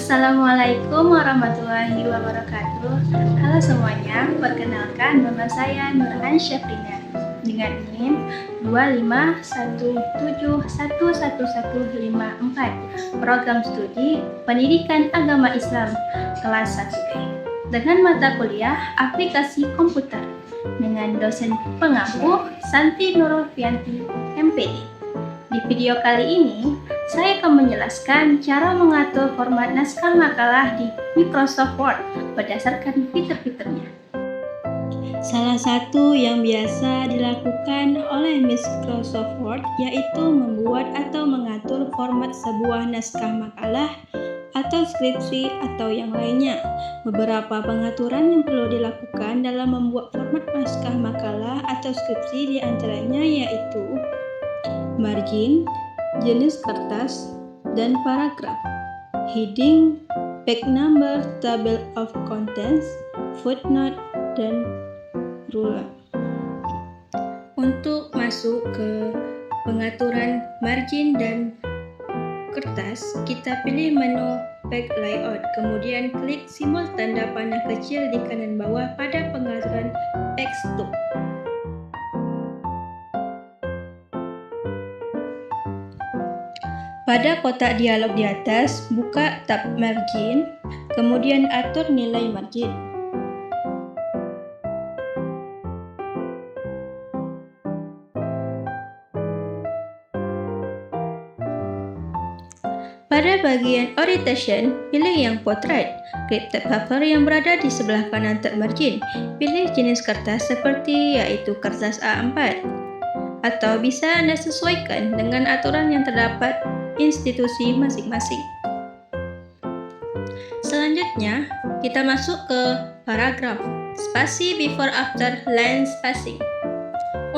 Assalamualaikum warahmatullahi wabarakatuh. Halo semuanya, perkenalkan nama saya Nurhan Syafrina dengan NIM 251711154, program studi Pendidikan Agama Islam kelas 1E dengan mata kuliah Aplikasi Komputer dengan dosen pengampu Santi Nurulfianti MPD. Di video kali ini, saya akan menjelaskan cara mengatur format naskah makalah di Microsoft Word berdasarkan fitur-fiturnya. Salah satu yang biasa dilakukan oleh Microsoft Word yaitu membuat atau mengatur format sebuah naskah makalah atau skripsi atau yang lainnya. Beberapa pengaturan yang perlu dilakukan dalam membuat format naskah makalah atau skripsi diantaranya yaitu margin, jenis kertas, dan paragraf, heading, page number, table of contents, footnote, dan ruler. Untuk masuk ke pengaturan margin dan kertas, kita pilih menu page layout, kemudian klik simbol tanda panah kecil di kanan bawah pada pengaturan text tool. Pada kotak dialog di atas, buka tab margin, kemudian atur nilai margin. Pada bagian orientation, pilih yang portrait. Klik tab cover yang berada di sebelah kanan tab margin. Pilih jenis kertas seperti yaitu kertas A4. Atau bisa Anda sesuaikan dengan aturan yang terdapat institusi masing-masing. Selanjutnya, kita masuk ke paragraf, spasi before after line spacing.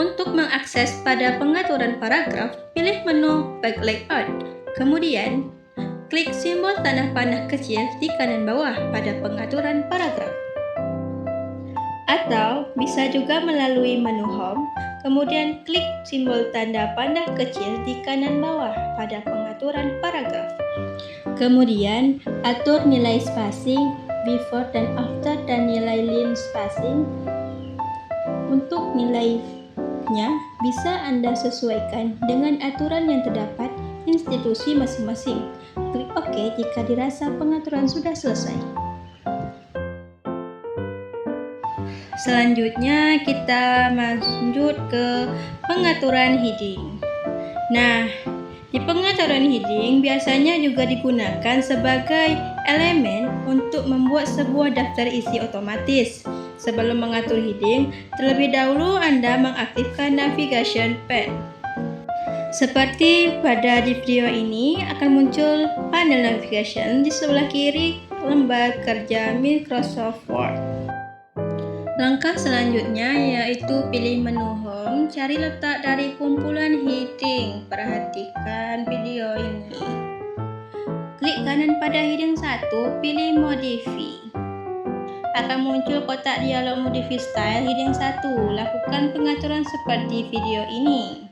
Untuk mengakses pada pengaturan paragraf, pilih menu page layout, kemudian klik simbol tanda panah kecil di kanan bawah pada pengaturan paragraf. Atau bisa juga melalui menu home, kemudian klik simbol tanda panah kecil di kanan bawah pada pengaturan paragraf. Kemudian atur nilai spacing before dan after dan nilai line spacing. Untuk nilainya bisa Anda sesuaikan dengan aturan yang terdapat institusi masing-masing. Klik OK jika dirasa pengaturan sudah selesai. Selanjutnya kita lanjut ke pengaturan heading. Nah, di pengaturan heading biasanya juga digunakan sebagai elemen untuk membuat sebuah daftar isi otomatis. Sebelum mengatur heading, terlebih dahulu Anda mengaktifkan navigation pane. Seperti pada di video ini akan muncul panel navigation di sebelah kiri lembar kerja Microsoft Word. Langkah selanjutnya yaitu pilih menu home, cari letak dari kumpulan heading. Perhatikan video ini. Klik kanan pada heading 1, pilih modify. Akan muncul kotak dialog modify style heading 1. Lakukan pengaturan seperti video ini.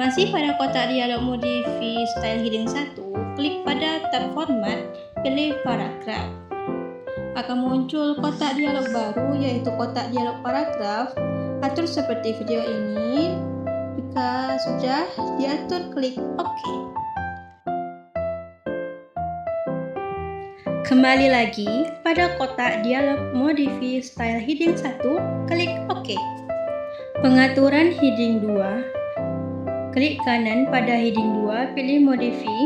Masih pada kotak dialog modify style heading 1, klik pada tab format, pilih paragraf. Akan muncul kotak dialog baru yaitu kotak dialog paragraf. Atur seperti video ini. Jika sudah diatur, klik OK. Kembali lagi pada kotak dialog modify style heading 1, klik OK. Pengaturan heading 2. Klik kanan pada heading 2, pilih modify.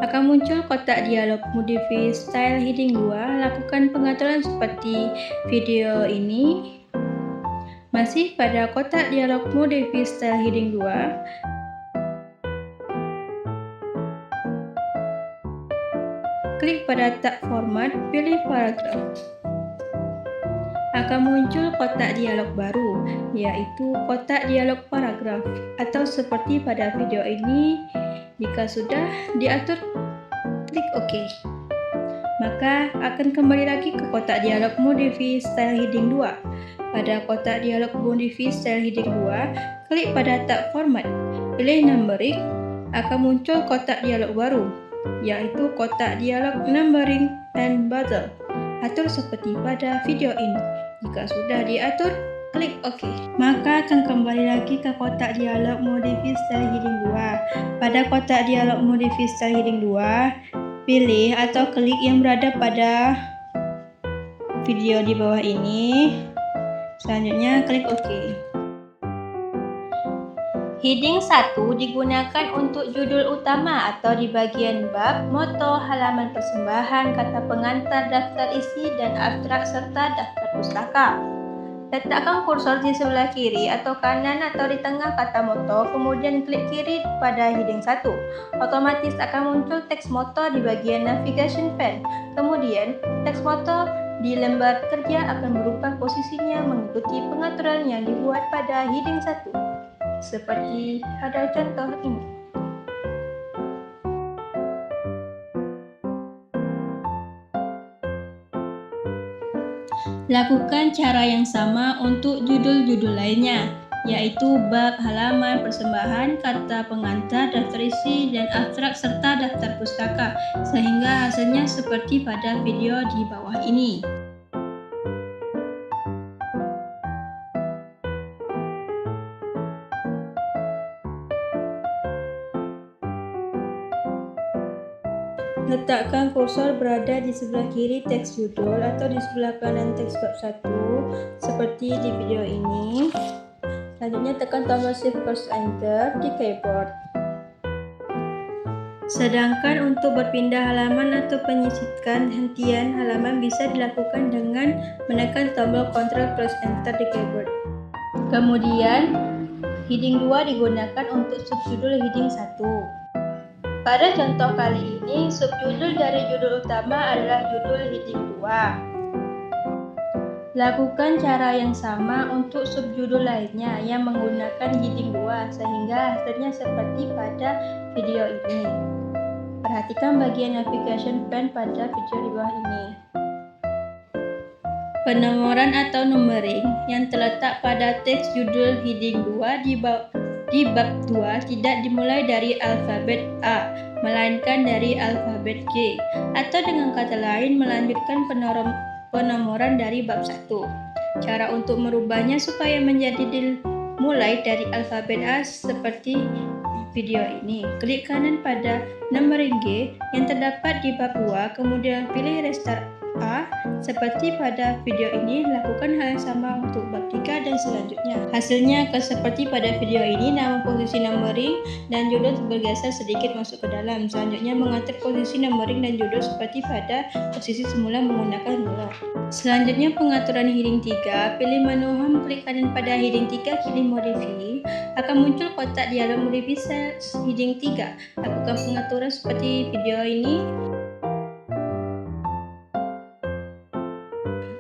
Akan muncul kotak dialog modify style heading 2. Lakukan pengaturan seperti video ini. Masih pada kotak dialog modify style heading 2. Klik pada tab format, pilih paragraf. Akan muncul kotak dialog baru, yaitu kotak dialog paragraf, atau seperti pada video ini. Jika sudah diatur, klik OK. Maka akan kembali lagi ke kotak dialog modify style heading 2. Pada kotak dialog modify style heading 2, klik pada tab format. pilih numbering, akan muncul kotak dialog baru, yaitu kotak dialog numbering and button. Atur seperti pada video ini. Jika sudah diatur, klik OK. Maka akan kembali lagi ke kotak dialog Modify Style Heading 2. Pada kotak dialog Modify Style Heading 2, pilih atau klik yang berada pada video di bawah ini. Selanjutnya klik OK. Heading 1 digunakan untuk judul utama atau di bagian bab, moto, halaman persembahan, kata pengantar, daftar isi, dan abstrak serta daftar pustaka. Letakkan kursor di sebelah kiri atau kanan atau di tengah kata moto, kemudian klik kiri pada heading 1. Otomatis akan muncul teks moto di bagian navigation pane. Kemudian, teks moto di lembar kerja akan berubah posisinya mengikuti pengaturan yang dibuat pada heading 1. Seperti pada contoh ini. Lakukan cara yang sama untuk judul-judul lainnya, yaitu bab, halaman, persembahan, kata pengantar, daftar isi, dan abstrak serta daftar pustaka, sehingga hasilnya seperti pada video di bawah ini. Letakkan kursor berada di sebelah kiri teks judul atau di sebelah kanan teks bab 1 seperti di video ini. Selanjutnya tekan tombol Shift plus Enter di keyboard. Sedangkan untuk berpindah halaman atau penyisipkan hentian halaman bisa dilakukan dengan menekan tombol Ctrl plus Enter di keyboard. Kemudian, heading 2 digunakan untuk subjudul heading 1. Pada contoh kali ini, subjudul dari judul utama adalah judul heading 2. Lakukan cara yang sama untuk subjudul lainnya yang menggunakan heading 2 sehingga hasilnya seperti pada video ini. Perhatikan bagian navigation pane pada video di bawah ini. Penomoran atau numbering yang terletak pada teks judul heading 2 di bab 2 tidak dimulai dari alfabet A, melainkan dari alfabet G, atau dengan kata lain melanjutkan penomoran dari bab 1. Cara untuk merubahnya supaya menjadi dimulai dari alfabet A seperti video ini. Klik kanan pada numbering G yang terdapat di bab 2, kemudian pilih restart A. Seperti pada video ini, lakukan hal yang sama untuk bab 3 dan selanjutnya. Hasilnya akan seperti pada video ini, namun posisi numbering dan judul bergeser sedikit masuk ke dalam. Selanjutnya mengatur posisi numbering dan judul seperti pada posisi semula menggunakan ruler. Selanjutnya pengaturan heading 3, pilih menu home, klik kanan pada heading 3, pilih modify. Akan muncul kotak dialog modify heading 3. Lakukan pengaturan seperti video ini.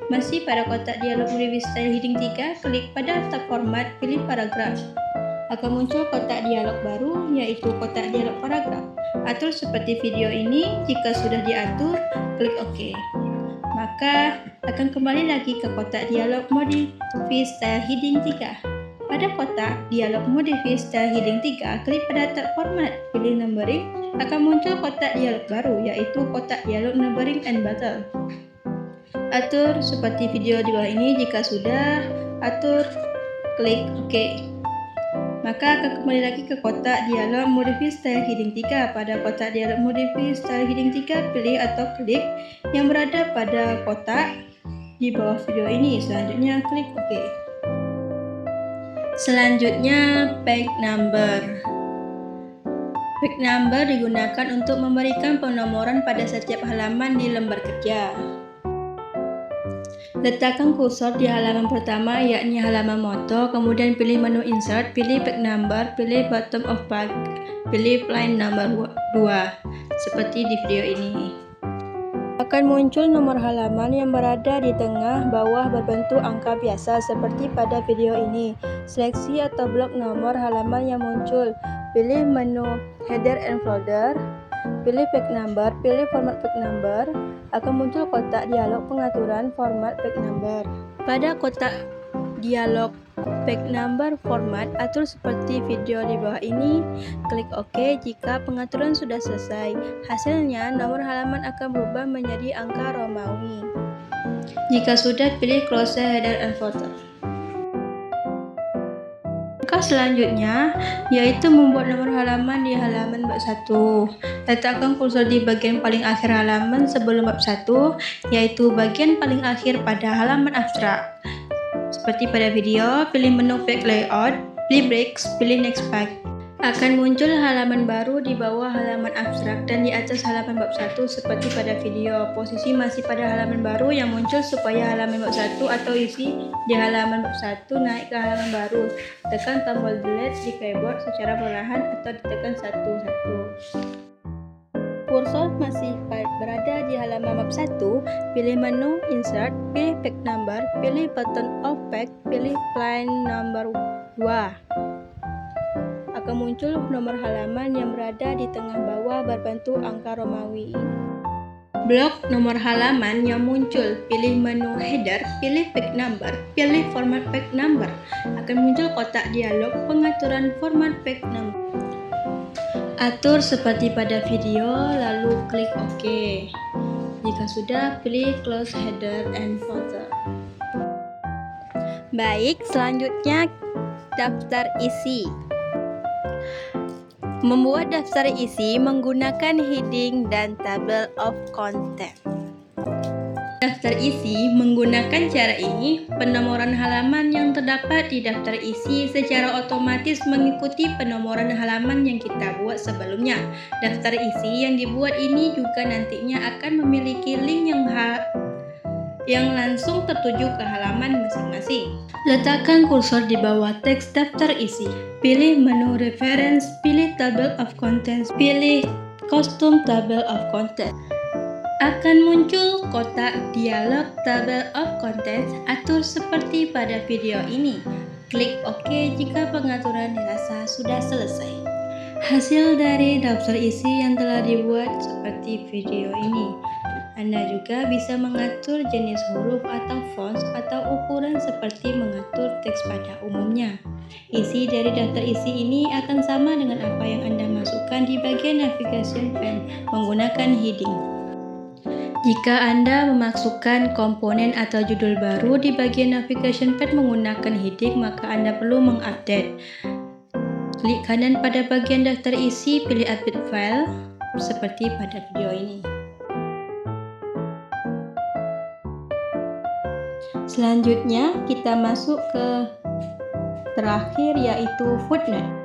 Masih pada kotak dialog Modify Style Heading 3, klik pada tab format, pilih paragraf. Akan muncul kotak dialog baru, yaitu kotak dialog paragraf. Atur seperti video ini. Jika sudah diatur, klik OK. Maka akan kembali lagi ke kotak dialog Modify Style Heading 3. Pada kotak dialog Modify Style Heading 3, klik pada tab format, pilih numbering. Akan muncul kotak dialog baru, yaitu kotak dialog numbering and button. Atur seperti video di bawah ini. Jika sudah atur, klik OK. Maka akan kembali lagi ke kotak dialog Modify Style Heading 3. Pada kotak dialog Modify Style Heading 3, pilih atau klik yang berada pada kotak di bawah video ini. Selanjutnya klik OK. Selanjutnya page number. Page number digunakan untuk memberikan penomoran pada setiap halaman di lembar kerja. Letakkan kursor di halaman pertama, yakni halaman moto, kemudian pilih menu insert, pilih page number, pilih bottom of page, pilih line number 2, seperti di video ini. Akan muncul nomor halaman yang berada di tengah bawah berbentuk angka biasa seperti pada video ini. Seleksi atau blok nomor halaman yang muncul, pilih menu header and folder, pilih page number, pilih format page number. Akan muncul kotak dialog pengaturan format page number. Pada kotak dialog page number format, atur seperti video di bawah ini. Klik OK jika pengaturan sudah selesai. Hasilnya, nomor halaman akan berubah menjadi angka Romawi. Jika sudah, pilih Close Header and Footer. Langkah selanjutnya yaitu membuat nomor halaman di halaman bab 1. Letakkan kursor di bagian paling akhir halaman sebelum bab 1, yaitu bagian paling akhir pada halaman abstrak. Seperti pada video, pilih menu Page Layout, pilih Breaks, pilih Next Page. Akan muncul halaman baru di bawah halaman abstrak dan di atas halaman bab 1 seperti pada video. Posisi masih pada halaman baru yang muncul supaya halaman bab 1 atau isi di halaman bab 1 naik ke halaman baru. Tekan tombol Delete di keyboard secara perlahan atau ditekan satu-satu. Kursor masih berada di halaman bab 1, pilih menu Insert, pilih Page Number, pilih button of Page, pilih Plain Number 2. Akan muncul nomor halaman yang berada di tengah bawah berbentuk angka Romawi. Blok nomor halaman yang muncul, pilih menu Header, pilih Page Number, pilih Format Page Number. Akan muncul kotak dialog pengaturan format page number. Atur seperti pada video, lalu klik OK. Jika sudah, pilih Close Header and Footer. Baik, selanjutnya daftar isi. Membuat daftar isi menggunakan heading dan table of content. Daftar isi menggunakan cara ini, penomoran halaman yang terdapat di daftar isi secara otomatis mengikuti penomoran halaman yang kita buat sebelumnya. Daftar isi yang dibuat ini juga nantinya akan memiliki link yang langsung tertuju ke halaman masing-masing. Letakkan kursor di bawah teks daftar isi. Pilih menu Reference, pilih Table of Contents, pilih Custom Table of Contents. Akan muncul kotak dialog Table of Contents, atur seperti pada video ini. Klik OK jika pengaturan dirasa sudah selesai. Hasil dari daftar isi yang telah dibuat seperti video ini. Anda juga bisa mengatur jenis huruf atau fonts atau ukuran seperti mengatur teks pada umumnya. Isi dari daftar isi ini akan sama dengan apa yang Anda masukkan di bagian navigation pane menggunakan heading. Jika Anda memasukkan komponen atau judul baru di bagian navigation pane menggunakan heading, maka Anda perlu mengupdate. Klik kanan pada bagian daftar isi, pilih Update File seperti pada video ini. Selanjutnya kita masuk ke terakhir yaitu footnote.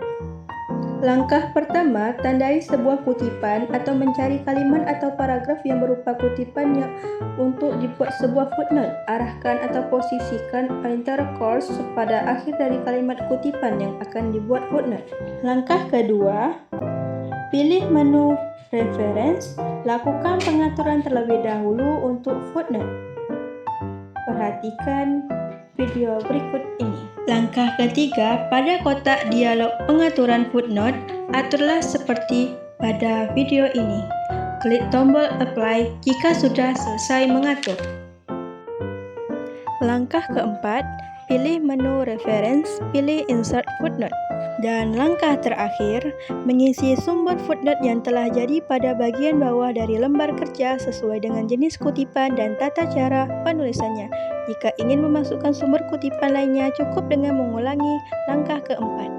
Langkah pertama, tandai sebuah kutipan atau mencari kalimat atau paragraf yang berupa kutipan yang untuk dibuat sebuah footnote. Arahkan atau posisikan pointer cursor pada akhir dari kalimat kutipan yang akan dibuat footnote. Langkah kedua, pilih menu Reference, lakukan pengaturan terlebih dahulu untuk footnote. Perhatikan video berikut ini. Langkah ketiga, pada kotak dialog pengaturan footnote, aturlah seperti pada video ini. Klik tombol Apply jika sudah selesai mengatur. Langkah keempat, pilih menu Reference, pilih Insert Footnote. Dan langkah terakhir, mengisi sumber footnote yang telah jadi pada bagian bawah dari lembar kerja sesuai dengan jenis kutipan dan tata cara penulisannya. Jika ingin memasukkan sumber kutipan lainnya, cukup dengan mengulangi langkah keempat.